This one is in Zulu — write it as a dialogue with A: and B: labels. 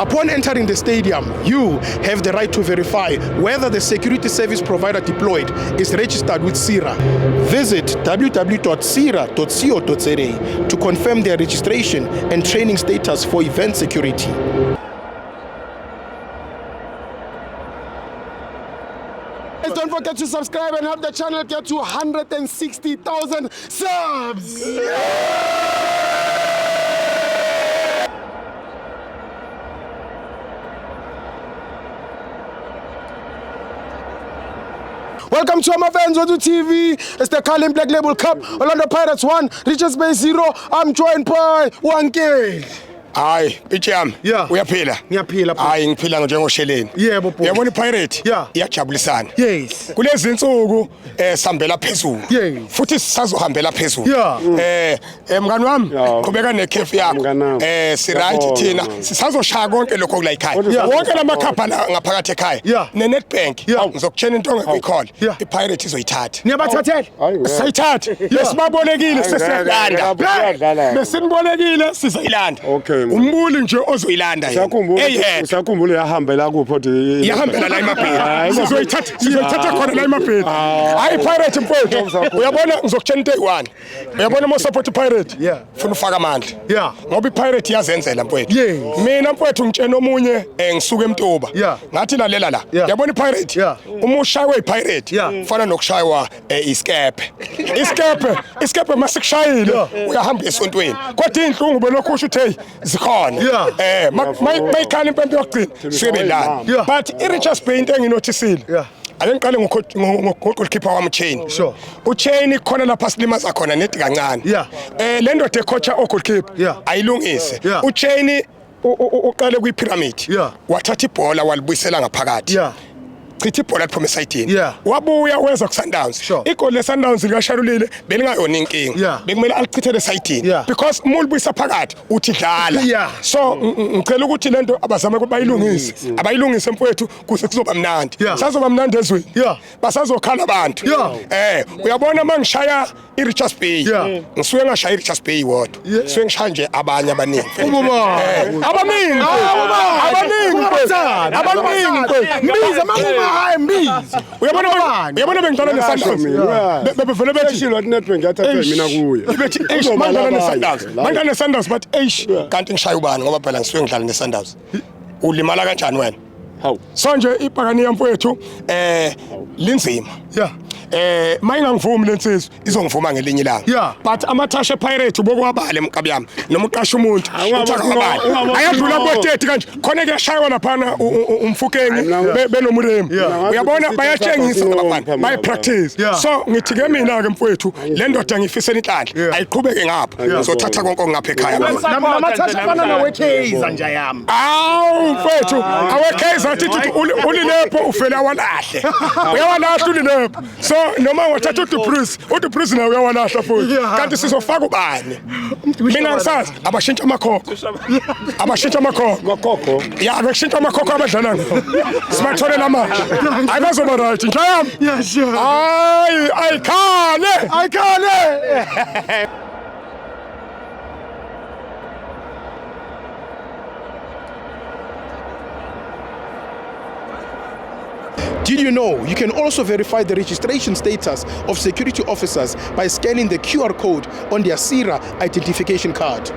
A: Upon entering the stadium, you have the right to verify whether the security service provider deployed is registered with SIRA. Visit www.sira.co.za to confirm their registration and training status for event security. Don't forget to subscribe and help the channel get to 160,000 subs! Welcome to my fans on TV. It's the Carling Black Label Cup. Orlando Pirates 1, Richards Bay 0. I'm joined by 1K.
B: Hayi icham uyaphila
A: Ngiyaphila bro.
B: hayi ngiphila njengosheleni
A: Yebo bro.
B: Uyabona iPirate iyajabulisana
A: Yes.
B: kulezi insuku sihambela phezulu
A: Yes.
B: futhi sisazohambela phezulu mngani wami qhubeka nekhefu yakho si right thina sisazoshaya konke lokho kula ekhaya wonke lamakhapha ngaphakathi ekhaya neNetbank ngizokutshela into ongekuyicall iPirate izoyithatha
A: Niyabathathela?
B: sayithatha lesibabolekile sesiyalanda besinibolekile sizayilanda umbuli nje ozoyilanda yena
C: usakhumbula yahambela kuphi othi
B: yahambela la eMabheni sizoyithatha khona la eMabheni hayi Pirate mfowethu uyabona ngizokutshela into eyi-1 uyabona uma support iPirate ufuna ufaka amandla ngoba iPirate iyazenzela mfowethu mina mfowethu ngitshena omunye ngisuka eMtuba ngathi lalela la uyabona iPirate uma ushaywe iPirate ufana nokushaywa iskepe masikushayile uyahamba esontweni kodwa inhlungu belokhu usho uthi zikhona mayikhala impempe yokugcina sibe lana but iRichards Bay into enginothisile ake ngiqale ngogoalkeeper wami Chain uChain khona lapha silimaza khona nedi kancane le ndoda ecoacha ogoalkeeper ayilungise uChain uqale kwiPyramid wathatha ibhola walibuyisela ngaphakathi chitha ibhola liphuma esayidini wabuya wenza kuSundowns igoli leSundowns likasharulile belingayona inkinga bekumele alichithele esayidini because mulibuyisa phakathi uthi dlala so ngicela ukuthi lento abazama bayilungise abayilungise mfowethu kuze kuzoba mnandi sazoba mnandi ezweni basazokhala abantu uyabona mangishaya iRichards Bay ngisuke ngashaya iRichards Bay wodwa ngisuke ngishaya nje abanye abaningi abaningi mbiza uyabona bengidlala neSundowns bebevele bethishilo wathi Netbank yathatha mina kuye bethi mangidlala neSundowns but kanti ngishaya ubani ngoba phela ngisuke ngidlala neSundowns ulimala kanjani wena so nje ibhakani yamfowethu linzima mayingangivumi lensizwe izongivuma ngelinye ilanga but amathashe Pirate bokwabale emqabyami noma uqasha umuntu uthakabale ayadlula bo30 kanje khona ke yashaywa laphana umfukengi benomuremi uyabona bayatshengisa ngapha bay practice so ngithi ke mina ke mfowethu le ndoda ngifisela inhlanhla ayiqhubeke ngapha ngizothatha konke ngapha ekhaya
A: namathashe afana nawe Kaizer nje yami
B: mfowethu awe Kaizer athi ulilepho ufela awalahle uyawalahla ulilepho so noma wathatha uDuprez nawe uyawalahla futhi kanti sizofaka ubani mina ngisazi abashintsha amakhokho abashintsha amakhokho abadlala ngabo sibathole lamanje ayibazoba right nje yami ayikhale
A: Did you know you can also verify the registration status of security officers by scanning the QR code on their SIRA identification card?